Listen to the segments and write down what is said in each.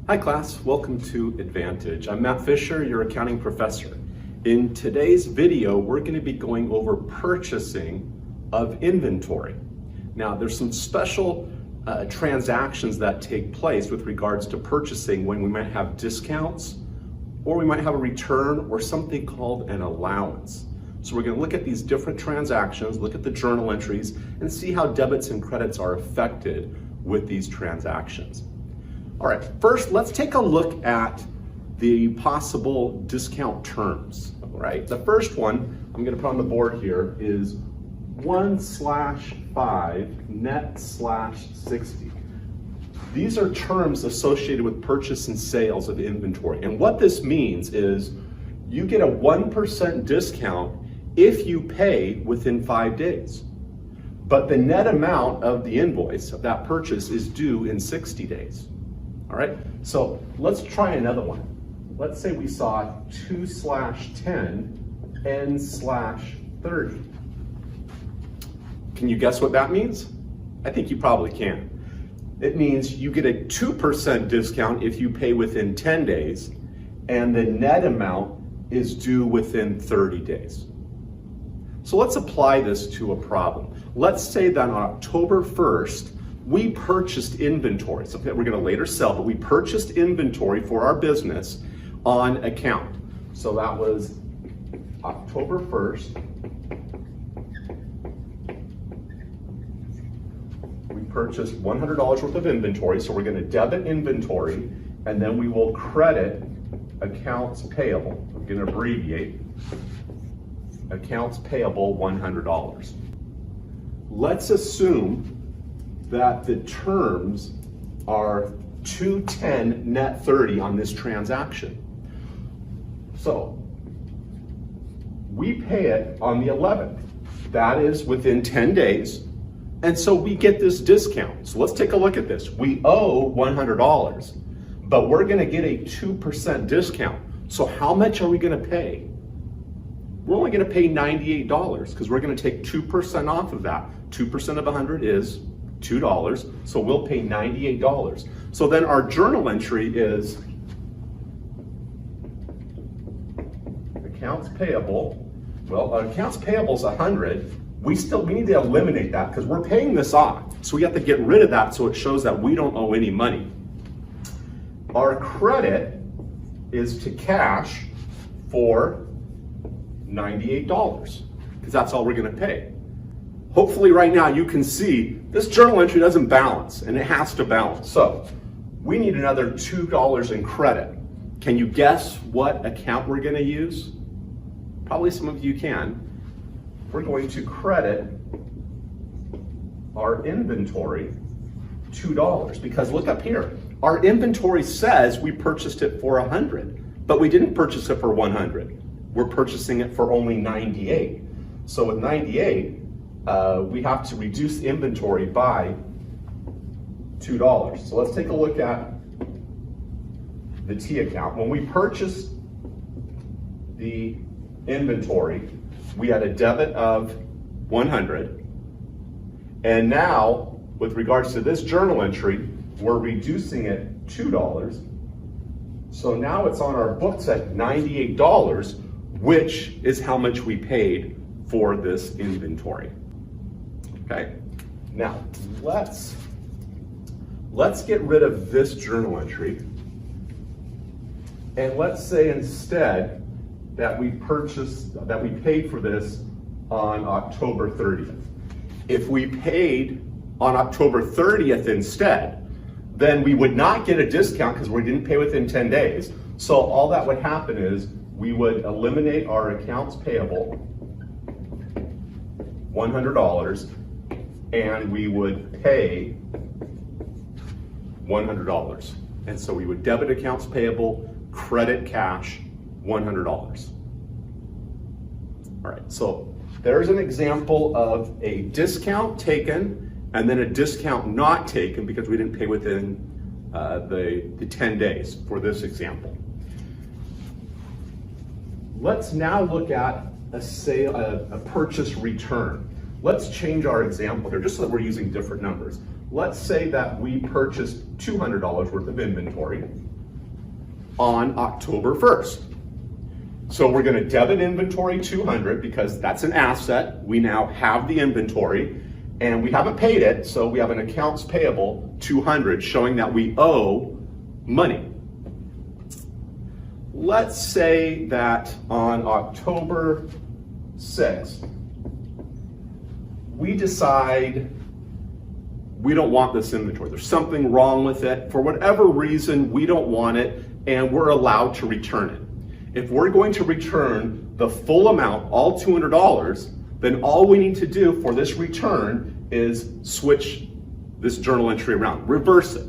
Hi class, welcome to EdVantage. I'm Matt Fisher, your accounting professor. In today's video, we're going to be going over purchasing of inventory. Now, there's some special transactions that take place with regards to purchasing when we might have discounts, or we might have a return, or something called an allowance. So we're going to look at these different transactions, look at the journal entries, and see how debits and credits are affected with these transactions. All right, first let's take a look at the possible discount terms, all right? The first one I'm gonna put on the board here is 1/5 net/60. These are terms associated with purchase and sales of inventory. And what this means is you get a 1% discount if you pay within 5 days. But the net amount of the invoice of that purchase is due in 60 days. All right, so let's try another one. Let's say we saw 2/10 N/30. Can you guess what that means? I think you probably can. It means you get a 2% discount if you pay within 10 days, and the net amount is due within 30 days. So let's apply this to a problem. Let's say that on October 1st, we purchased inventory, something that we're going to later sell, but we purchased inventory for our business on account. So that was October 1st. We purchased $100 worth of inventory, so we're going to debit inventory, and then we will credit accounts payable. I'm going to abbreviate accounts payable $100. Let's assume that the terms are 2/10 net 30 on this transaction. So we pay it on the 11th. That is within 10 days. And so we get this discount. So let's take a look at this. We owe $100, but we're gonna get a 2% discount. So how much are we gonna pay? We're only gonna pay $98 because we're gonna take 2% off of that. 2% of 100 is $2, so we'll pay $98. So then our journal entry is accounts payable. Well, accounts payable is 100. We need to eliminate that because we're paying this off. So we have to get rid of that so it shows that we don't owe any money. Our credit is to cash for $98 because that's all we're going to pay. Hopefully right now you can see this journal entry doesn't balance, and it has to balance. So we need another $2 in credit. Can you guess what account we're going to use? Probably some of you can. We're going to credit our inventory $2 because look up here. Our inventory says we purchased it for 100, but we didn't purchase it for 100. We're purchasing it for only 98. So with 98, we have to reduce inventory by $2. So let's take a look at the T account. When we purchased the inventory, we had a debit of 100. And now, with regards to this journal entry, we're reducing it $2. So now it's on our books at $98, which is how much we paid for this inventory. Okay, now let's get rid of this journal entry, and let's say instead that we paid for this on October 30th. If we paid on October 30th instead, then we would not get a discount because we didn't pay within 10 days. So all that would happen is we would eliminate our accounts payable $100, and we would pay $100. And so we would debit accounts payable, credit cash, $100. All right, so there's an example of a discount taken and then a discount not taken because we didn't pay within the 10 days for this example. Let's now look at a purchase return. Let's change our example here just so that we're using different numbers. Let's say that we purchased $200 worth of inventory on October 1st. So we're going to debit inventory 200 because that's an asset. We now have the inventory and we haven't paid it, so we have an accounts payable 200 showing that we owe money. Let's say that on October 6th, we decide we don't want this inventory. There's something wrong with it. For whatever reason, we don't want it, and we're allowed to return it. If we're going to return the full amount, all $200, then all we need to do for this return is switch this journal entry around, reverse it.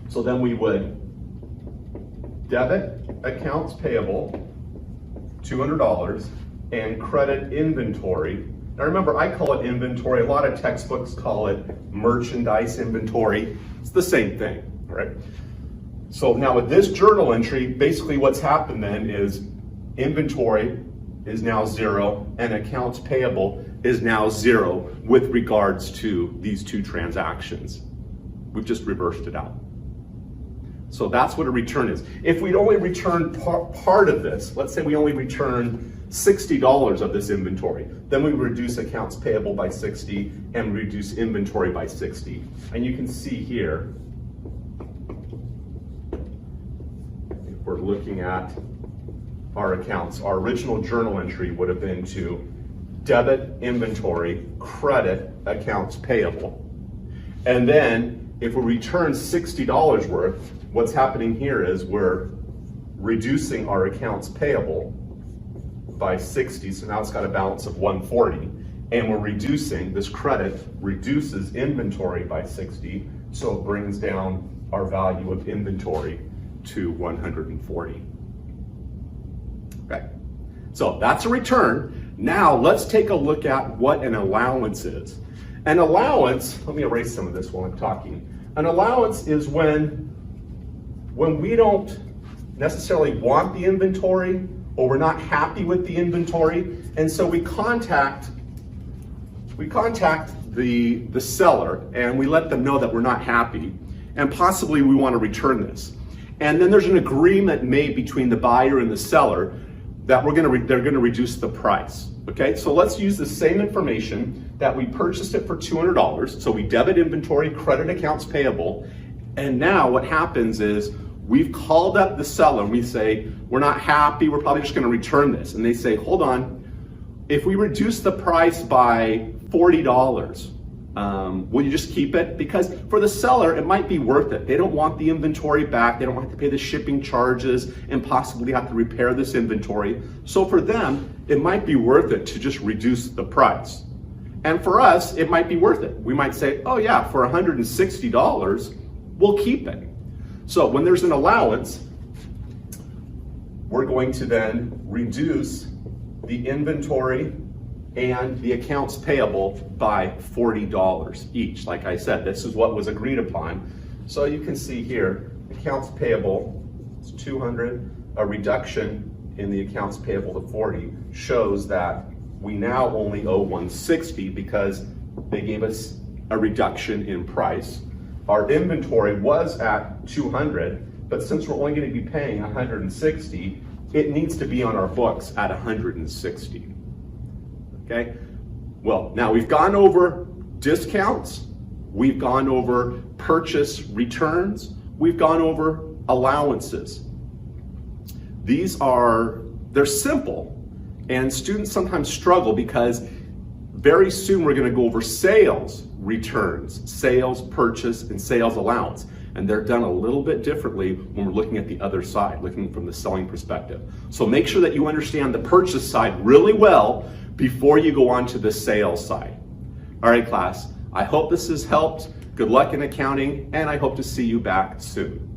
So then we would debit accounts payable, $200, and credit inventory. Now remember, I call it inventory. A lot of textbooks call it merchandise inventory. It's the same thing, right? So now with this journal entry, basically what's happened then is inventory is now 0 and accounts payable is now 0 with regards to these two transactions. We've just reversed it out. So that's what a return is. If we'd only return part of this, let's say we only return $60 of this inventory, then we reduce accounts payable by 60 and reduce inventory by 60. And you can see here, if we're looking at our accounts, our original journal entry would have been to debit inventory, credit accounts payable. And then if we return $60 worth, what's happening here is we're reducing our accounts payable by 60, so now it's got a balance of 140, and we're reducing, this credit reduces inventory by 60, so it brings down our value of inventory to 140. Okay, so that's a return. Now let's take a look at what an allowance is. An allowance, let me erase some of this while I'm talking. An allowance is when we don't necessarily want the inventory, or we're not happy with the inventory, and so we contact the seller and we let them know that we're not happy and possibly we want to return this. And then there's an agreement made between the buyer and the seller that they're going to reduce the price. Okay, so let's use the same information that we purchased it for $200. So we debit inventory, credit accounts payable, and now what happens is we've called up the seller and we say, we're not happy, we're probably just gonna return this. And they say, hold on, if we reduce the price by $40, will you just keep it? Because for the seller, it might be worth it. They don't want the inventory back, they don't have to pay the shipping charges and possibly have to repair this inventory. So for them, it might be worth it to just reduce the price. And for us, it might be worth it. We might say, oh yeah, for $160, we'll keep it. So when there's an allowance, we're going to then reduce the inventory and the accounts payable by $40 each. Like I said, this is what was agreed upon. So you can see here, accounts payable is 200, a reduction in the accounts payable to 40 shows that we now only owe 160 because they gave us a reduction in price. Our inventory was at 200, but since we're only going to be paying 160, it needs to be on our books at 160. Okay? Well, now we've gone over discounts, we've gone over purchase returns, we've gone over allowances. They're simple, and students sometimes struggle because very soon we're going to go over sales returns, sales purchase, and sales allowance. And they're done a little bit differently when we're looking at the other side, looking from the selling perspective. So make sure that you understand the purchase side really well before you go on to the sales side. All right, class, I hope this has helped. Good luck in accounting, and I hope to see you back soon.